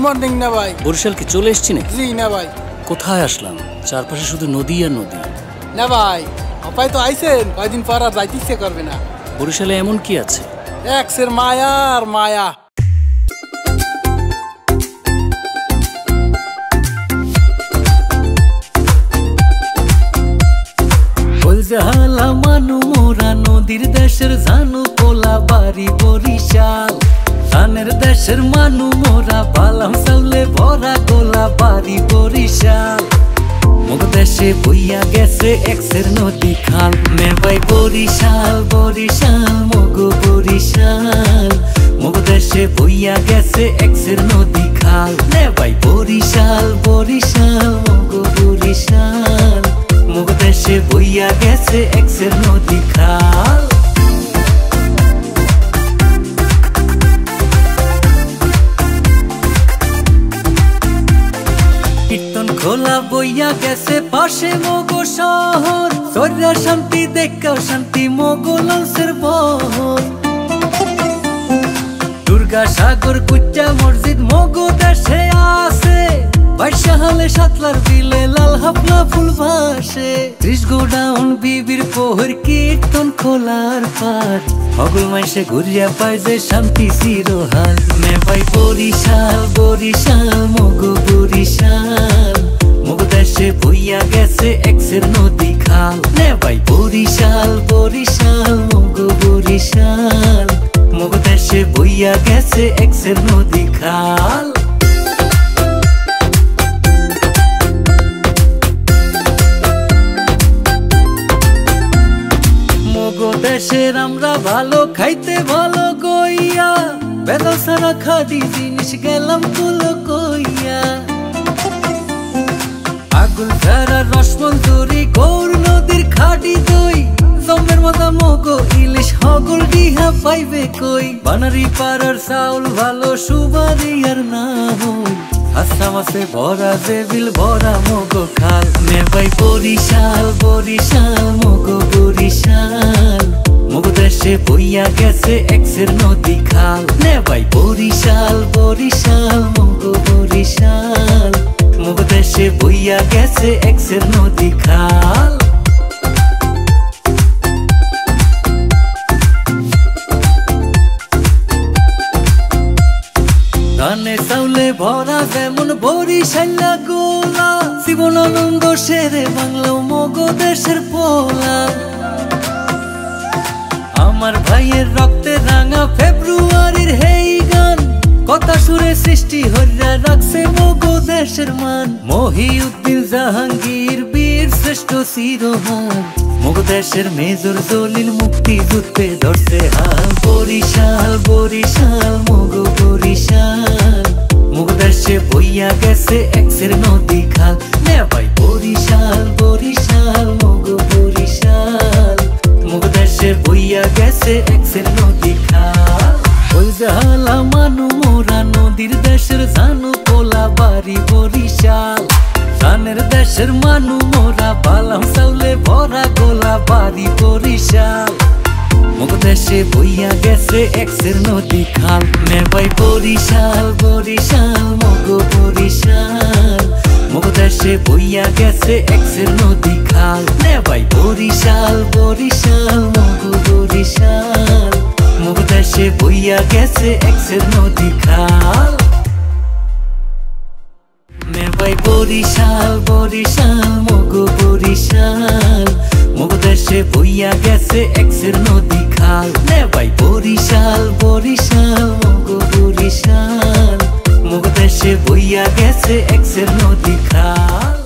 Morning না ভাই। বরিশাল কি চলে এসেছি নাকি? জি না ভাই। কোথায় আসলাম? চারপাশে শুধু নদী আর নদী। না ভাই, আপাই তো আইছেন, কয়দিন পর আর যাইতে ইচ্ছে করবে না। বরিশালে এমন কি আছে? এক্সের মায়া আর মায়া। জাহালা মানু মোরা নদীর দেশের জানু পোলা বাড়ি বরিশাল। ধানের দেশের মানু মোরা বালাম চাউলে ভরা গোলা বাড়ি বরিশাল। মুগ দেশে বইয়া গেছে এক্সের নদী খাল। মে ভাই বরিশাল বরিশাল মুগ বরিশাল। মুগ দেশে বইয়া গেছে এক্সের নদী খাল। মে ভাই বরিশাল বরিশাল মুগ বরিশাল। মুগ দেশে বইয়া গেছে এক্সের নদী খাল। কীর্তন খোলা বইয়া গেছে পাশে মগ শহর। সৈরা শান্তি দেখাও শান্তি মগলসের বহর। দুর্গা সাগর কুচ্চা মসজিদ মগ দেশে আছে। বাইশাহালে সাতলার বিলে লাল হাফলা ফুল ভাসে। 30 গোডাউন বিবির পোহর কীর্তন খোলার পার। হগল মাইসে ঘুরিয়া পায় যে শান্তি চিরহাল। মে ভাই বরিশাল বরিশাল মগ বরিশাল। মুগ দেশে বইয়া গেছে এক্সের নদী খাল। মে ভাই বরিশাল বরিশাল মগ বরিশাল। মুগ দেশে বইয়া গেছে এক্সের নদী খাল। দেশের আমরা ভালো খাইতে ভালো গইয়া। বেদা সারা খাদি জিনিস গেলাম কুলো কইয়া। আগুন ফেরা রসমঞ্জুরি গৌর নদীর খাটি দই। জমের মাথা মগো ইলিশ হগল ডিহা পাইবে কই। বানারি পাড়ার চাউল ভালো সুবারি আর না হই। আসামাসে ভরা যে বিল ভরা মগো খাল। মে ভাই বরিশাল বরিশাল মগো বরিশাল। মুগ দেশে বইয়া গেছে এক্সের নদী খাল। নে ভাই বরিশাল বরিশাল মগো বরিশাল। মুগ দেশে বইয়া গেছে এক্সের নদী খাল। ধানে চাউলে ভরা যেমন বরিশাল্লা গোলা। জীবনানন্দ শেরে বাংলা মগ দেশের পোলা। আমার ভাইয়ের রক্তে রাঙা ফেব্রুয়ারির হেই গান। কথা সুরে সৃষ্টি হইয়া রাখছে মগ দেশের মান। মহিউদ্দিন জাহাঙ্গীর বীর শ্রেষ্ঠ শিরোহান। মগ দেশের মেজর জলিল মুক্তি যুদ্ধে ধরছে হাল। বরিশাল বরিশাল মগ বরিশাল। মুগ দেশে বইয়া গেছে এক্সের নদী খাল। নে ভাই বরিশাল বরিশাল মগ বরিশাল। মুগ দেশে বইয়া গেছে এক্সের নদী খাল। ওই জাহালা মানু মোরা নদীর দেশের জানু পোলা বাড়ি বরিশাল। ধানের দেশের মানু মোরা বালাম চাউলে ভরা গোলা বাড়ি বরিশাল। মুগ দেশে বইয়া গেছে এক্সের নদী খাল। মে ভাই বরিশাল বরিশাল মগ বরিশাল। মুগ দেশে বইয়া গেছে এক্সের নদী খাল। মে ভাই বরিশাল বরিশাল মগ বরিশাল। মুগ দেশে বইয়া গেছে এক্সের নদী খাল। মে ভাই বরিশাল বরিশাল মগ বরিশাল। মুগ দেশে বইয়া গেছে এক্সের নদী খাল। মে ভাই বরিশাল বরিশাল মগ বরিশাল। মুগ দেশে বইয়া গেছে এক্সের নদী খাল।